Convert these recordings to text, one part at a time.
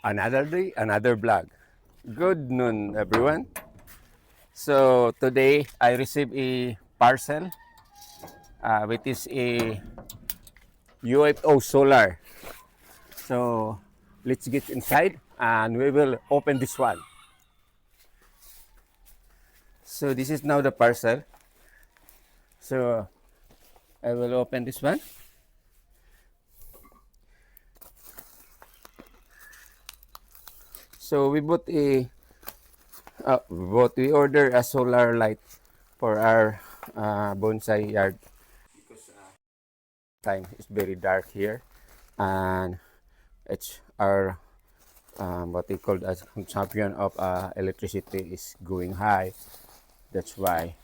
Another day, another vlog. Good noon, everyone. So today I received a parcel, which is a UFO Solar. So let's get inside and we will open this one. So this is now the parcel. So I will open this one. So we order a solar light for our bonsai yard because time is very dark here, and it's our what they call as consumption of electricity is going high. That's why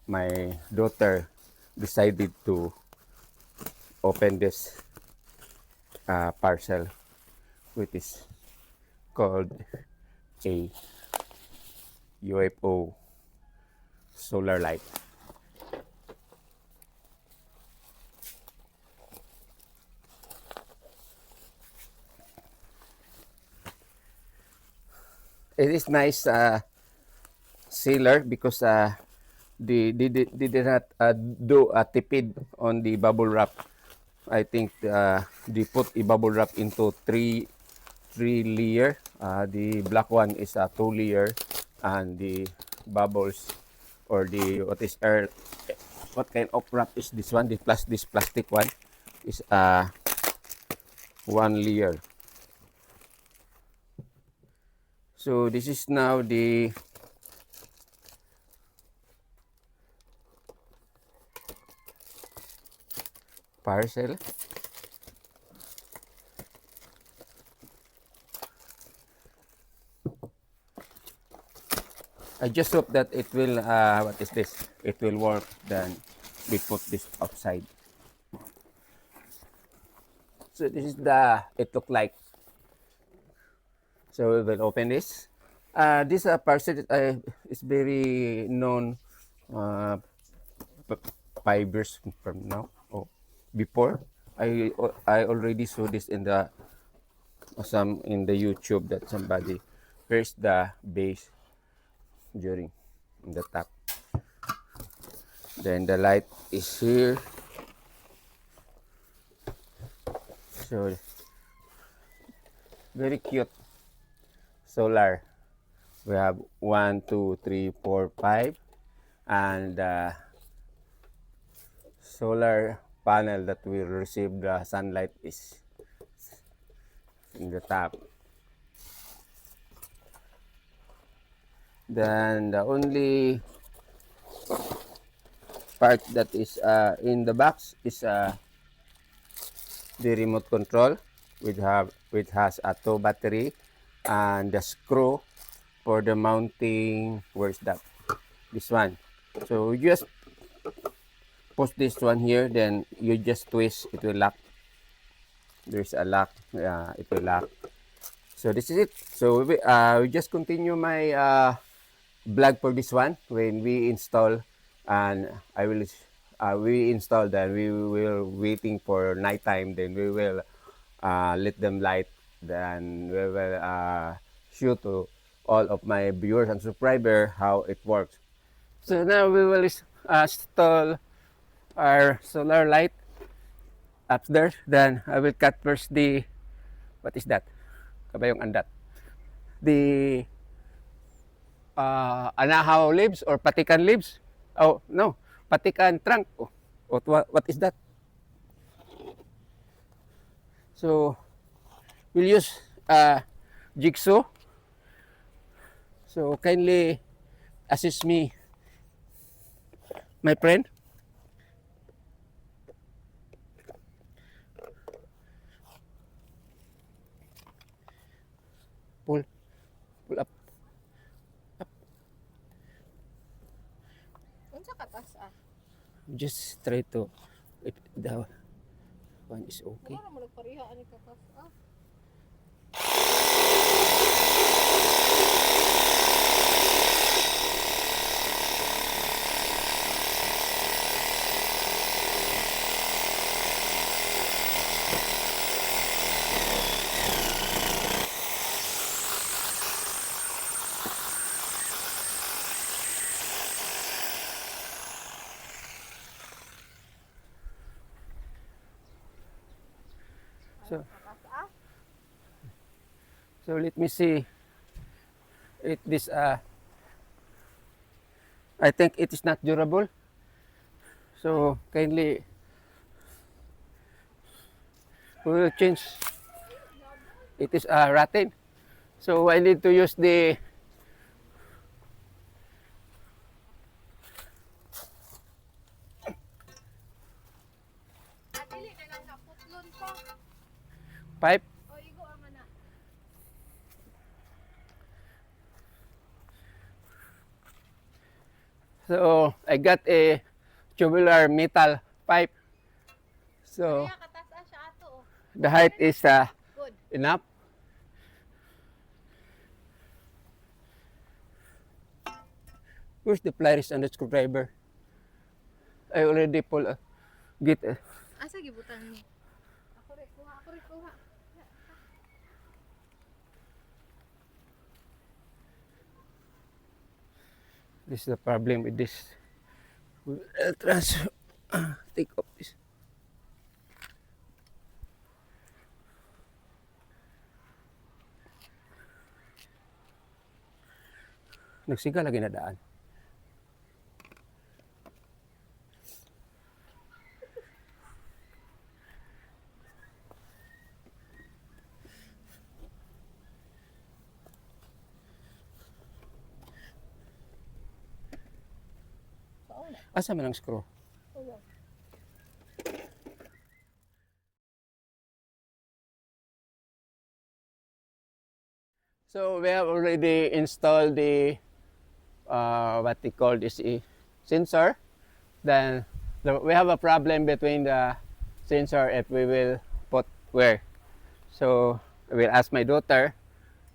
my daughter decided to open this parcel, which is called a UFO Solar Light. It is nice sealer because they did not do a tipid on the bubble wrap. I think they put a bubble wrap into three layer. The black one is a 2 layer, and the bubbles or the what kind of wrap is this one? This plastic one is 1 layer. So this is now the parcel. I just hope that it will what is this? It will work. Then we put this outside. So this is the it look like. So we will open this. This parcel is very known uh, 5 years from now. Oh, before I already saw this in the YouTube that somebody pressed the base during the top. Then the light is here. So very cute solar. We have 1, 2, 3, 4, 5, and solar panel that will receive the sunlight is in the top. Then the only part that is in the box is the remote control, which has a 2 battery and the screw for the mounting. Where's that? This one. So you just push this one here, then you just twist, it will lock. There's a lock. It will lock. So this is it. So we just continue my vlog for this one when we install, and I will we install, then we will waiting for nighttime, then we will let them light, then we will show to all of my viewers and subscribers how it works. So now we will install our solar light upstairs. Then I will cut first the, what is that? Kabayong andat. The anahaw leaves or patikan leaves. Oh, no. Patikan trunk. Oh, what is that? So, we'll use jigsaw. So, kindly assist me, my friend. Pull up. Just try to, if the one is okay. So, so let me see. This I think it is not durable. So kindly we will change. It is rotten. So I need to use the pipe. So I got a tubular metal pipe. So the height is enough. Where's the pliers and the screwdriver? I already pull get Asa gibutan ni? Ako rin kuha. This is the problem with this. I'll transfer. Take off this. Nagsiga lagi na daan. Asa man ang screw? So we have already installed the what they call this sensor. Then we have a problem between the sensor if we will put where. So I will ask my daughter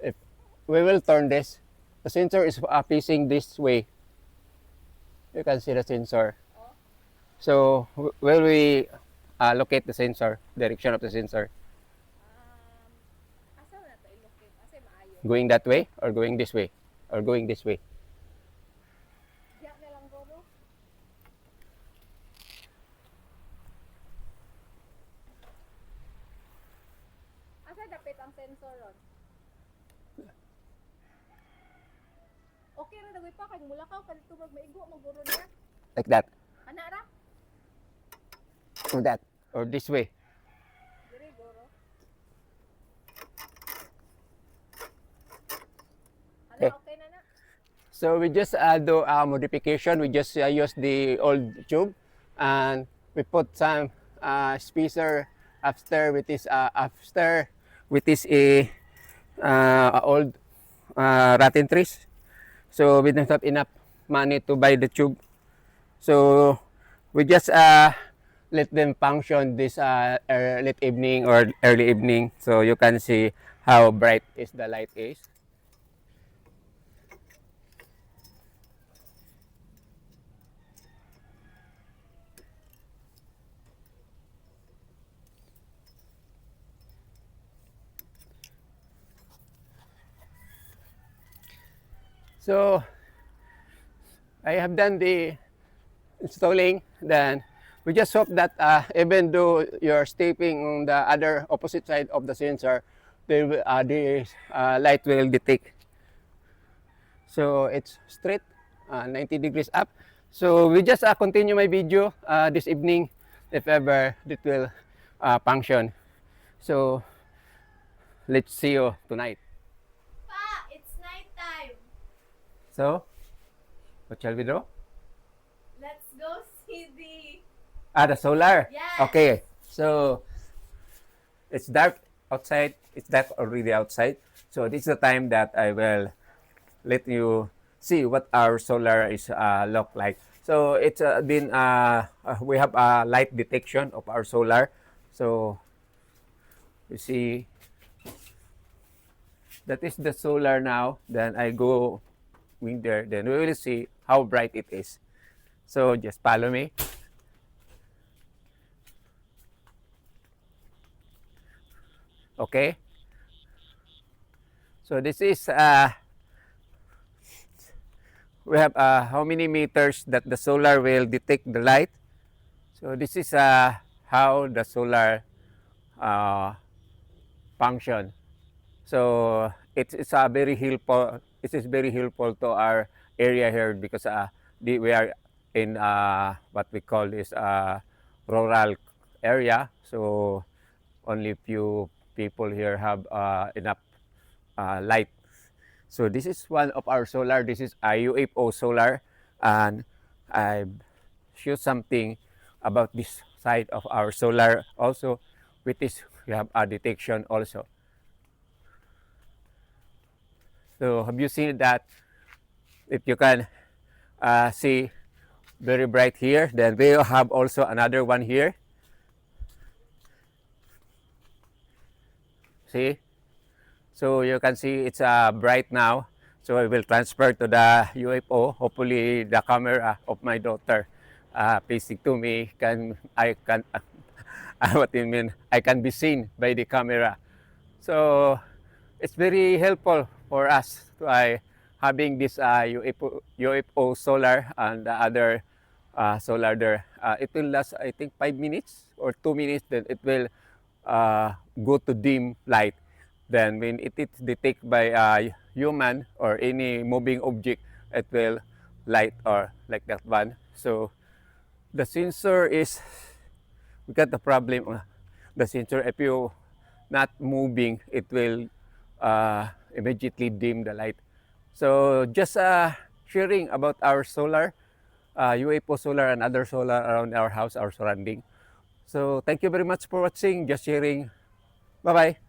if we will turn this. The sensor is facing this way. You can see the sensor. So will we locate the sensor, direction of the sensor? Asa na to ilocate? Asa maayo? Going that way or going this way? Or going this way? Diya na lang guro. Asa dapit ang sensor ron? Okay ra dagway pa kay mulakaw kadto maigo maguro niya. Like that? Ana ra? Or that? Or this way? Diri guro. Okay. Okay na na. So we just do a modification. We just use the old tube and we put some spacer after with this a old rotten trees. So we don't have enough money to buy the tube. So we just let them function this late evening or early evening, so you can see how bright is the light is. So I have done the installing. Then we just hope that even though you're stepping on the other opposite side of the sensor, the light will detect. So it's straight, 90 degrees up. So we just continue my video this evening if ever it will function. So let's see you tonight. Pa, it's night time. So what shall we do? Let's go see the The solar? Yes. Okay. So, it's dark outside. It's dark already outside. So, this is the time that I will let you see what our solar is look like. So, it's been, we have a light detection of our solar. So, you see, that is the solar now. Then I go in there. Then we will see how bright it is. So, just follow me. Okay. So this is we have how many meters that the solar will detect the light. So this is how the solar function. So it's a very helpful. It is very helpful to our area here because we are in what we call is rural area. So only few people here have enough light. So this is one of our solar. This is a UFO solar, and I show something about this side of our solar also, which is we have a detection also. So have you seen that? If you can see very bright here, then we have also another one here. See? So you can see it's bright now. So I will transfer to the UFO. Hopefully the camera of my daughter facing to me I can what do you mean? I can be seen by the camera. So it's very helpful for us to having this UFO solar and the other solar there. It will last, I think, 5 minutes or 2 minutes. Then it will go to dim light. Then when it is detected by a human or any moving object, it will light or like that one. So the sensor is, we got the problem. The sensor, if you not moving, it will immediately dim the light. So just sharing about our solar, UFO solar and other solar around our house, our surrounding. So thank you very much for watching. Just sharing. Bye bye.